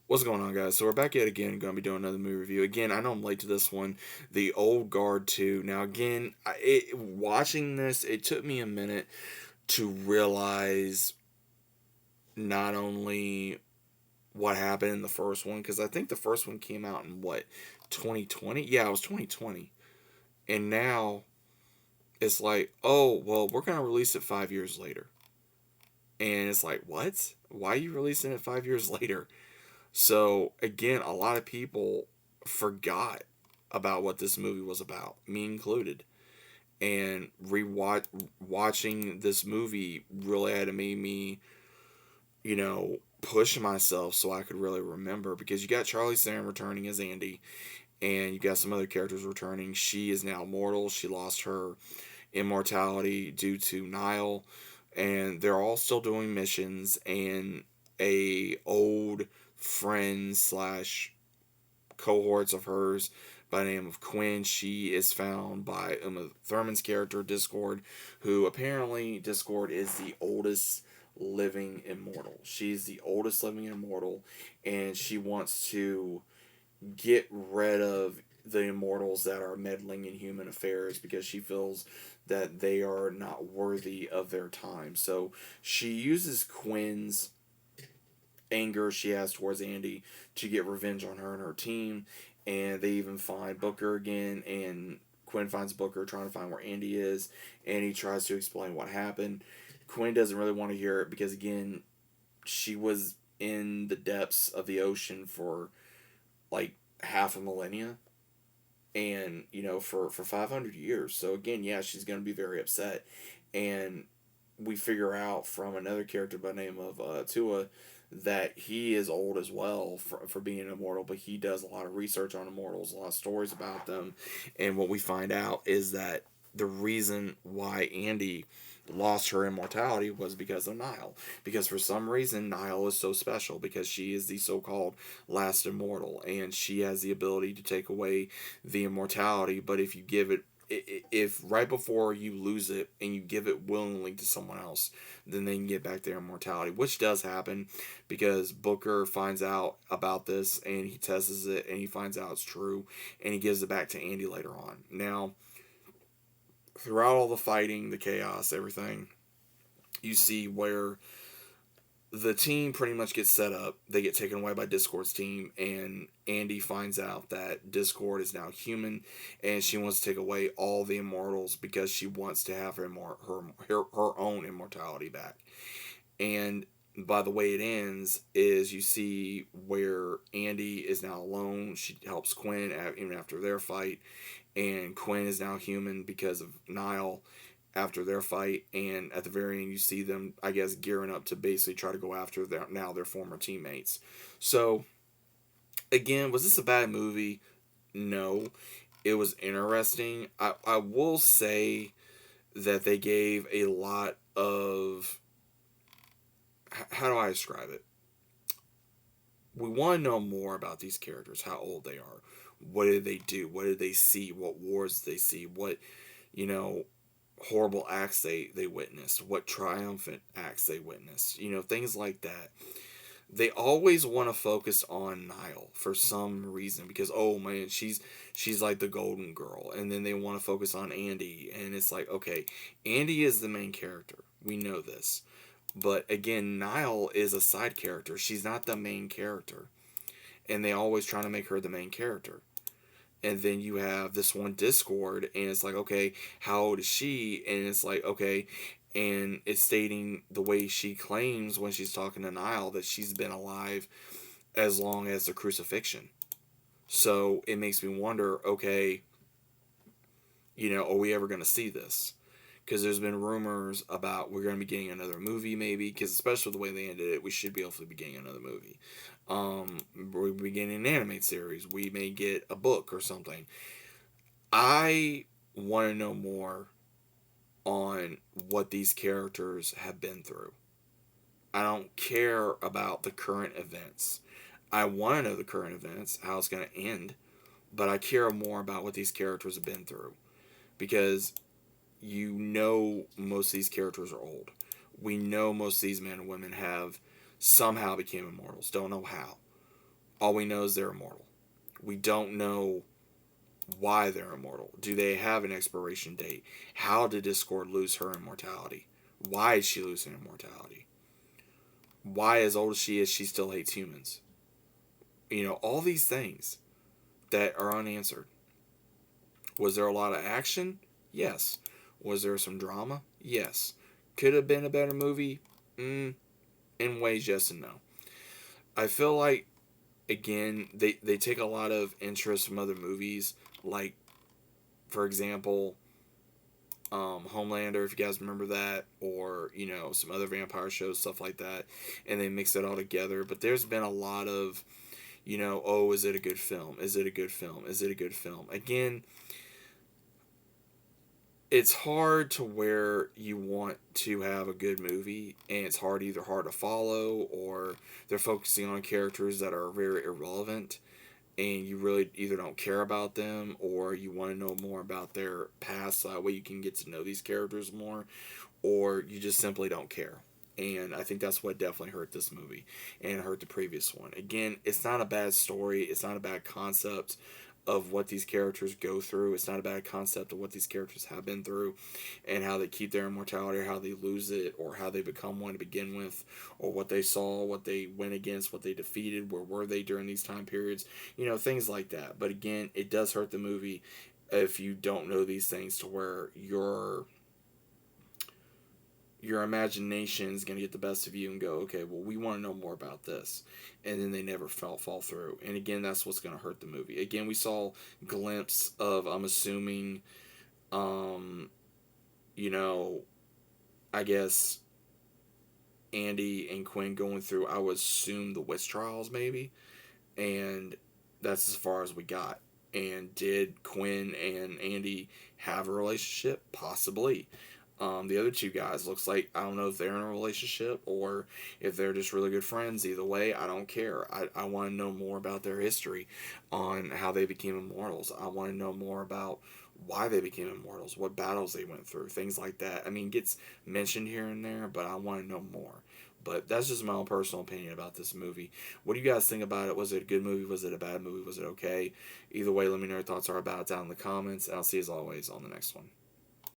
What's going on, guys? So we're back yet again. Going to be doing another movie review. Again, I know I'm late to this one. The Old Guard 2. Now, again, watching this, it took me a minute to realize not only what happened in the first one, because I think the first one came out in what, 2020? Yeah, it was 2020. And now it's like, oh, well, we're going to release it 5 years later. And it's like, what? Why are you releasing it 5 years later? So again, a lot of people forgot about what this movie was about, me included. And watching this movie really had to make me, push myself so I could really remember, because you got Charlie Sam returning as Andy, and you got some other characters returning. She is now mortal. She lost her immortality due to Nile, and they're all still doing missions. And a old friend slash cohorts of hers by the name of Quinn. She is found by Uma Thurman's character Discord, who apparently Discord is the oldest living immortal. She's the oldest living immortal, and she wants to get rid of the immortals that are meddling in human affairs, because she feels that they are not worthy of their time. So she uses Quinn's anger she has towards Andy to get revenge on her and her team. And they even find Booker again, and Quinn finds Booker trying to find where Andy is, and he tries to explain what happened. Quinn doesn't really want to hear it, because again, she was in the depths of the ocean for like half a millennia, and for 500 years. So again, yeah, she's going to be very upset. And we figure out from another character by the name of Tua that he is old as well for being an immortal, but he does a lot of research on immortals, a lot of stories about them. And what we find out is that the reason why Andy lost her immortality was because of Nile. Because for some reason, Nile is so special, because she is the so called last immortal, and she has the ability to take away the immortality. But if you give it, if right before you lose it and you give it willingly to someone else, then they can get back their immortality, which does happen, because Booker finds out about this and he tests it and he finds out it's true, and he gives it back to Andy later on. Now, throughout all the fighting, the chaos, everything, you see where the team pretty much gets set up. They get taken away by Discord's team, and Andy finds out that Discord is now human, and she wants to take away all the immortals because she wants to have her own immortality back. And by the way it ends is you see where Andy is now alone. She helps Quinn even after their fight, and Quinn is now human because of Nile after their fight. And at the very end, you see them, I guess, gearing up to basically try to go after their former teammates. So again, was this a bad movie? No, it was interesting. I will say that they gave a lot of, how do I describe it? We want to know more about these characters, how old they are, what did they do, what did they see, what wars did they see, what, you know, horrible acts they witnessed, what triumphant acts they witnessed, things like that. They always want to focus on Nile for some reason, because oh man, she's like the golden girl, and then they want to focus on Andy, and it's like, okay, Andy is the main character. We know this. But again, Nile is a side character. She's not the main character. And they always try to make her the main character. And then you have this one Discord, and it's like, okay, how old is she? And it's like, okay, and it's stating the way she claims when she's talking to Nile that she's been alive as long as the crucifixion. So it makes me wonder, okay, are we ever going to see this? Because there's been rumors about we're going to be getting another movie, maybe, because especially the way they ended it, we should be hopefully be getting another movie. We'll be getting an animated series. We may get a book or something. I want to know more on what these characters have been through. I don't care about the current events. I want to know the current events, how it's going to end, but I care more about what these characters have been through, because most of these characters are old. We know most of these men and women have somehow became immortals. Don't know how. All we know is they're immortal. We don't know why they're immortal. Do they have an expiration date? How did Discord lose her immortality? Why is she losing immortality? Why, as old as she is, she still hates humans? All these things that are unanswered. Was there a lot of action? Yes. Was there some drama? Yes. Could have been a better movie? In ways, yes and no. I feel like, again, they take a lot of interest from other movies. Like, for example, Homelander, if you guys remember that, or some other vampire shows, stuff like that, and they mix it all together. But there's been a lot of, oh, is it a good film? Is it a good film? Is it a good film? Again, it's hard to where you want to have a good movie, and it's either hard to follow, or they're focusing on characters that are very irrelevant, and you really either don't care about them, or you want to know more about their past so that way you can get to know these characters more, or you just simply don't care. And I think that's what definitely hurt this movie and hurt the previous one. Again, it's not a bad story, it's not a bad concept of what these characters go through. It's not a bad concept of what these characters have been through and how they keep their immortality, or how they lose it, or how they become one to begin with, or what they saw, what they went against, what they defeated, where were they during these time periods, things like that. But again, it does hurt the movie if you don't know these things, to where your imagination is going to get the best of you and go, okay, well, we want to know more about this. And then they never fall through. And again, that's what's going to hurt the movie. Again, we saw glimpse of, I'm assuming, you know, I guess Andy and Quinn going through, I would assume, the witch trials maybe. And that's as far as we got. And did Quinn and Andy have a relationship? Possibly. The other two guys, looks like, I don't know if they're in a relationship or if they're just really good friends. Either way, I don't care. I want to know more about their history on how they became immortals. I want to know more about why they became immortals, what battles they went through, things like that. I mean, it gets mentioned here and there, but I want to know more. But that's just my own personal opinion about this movie. What do you guys think about it? Was it a good movie? Was it a bad movie? Was it okay? Either way, let me know your thoughts are about it down in the comments, and I'll see you as always on the next one.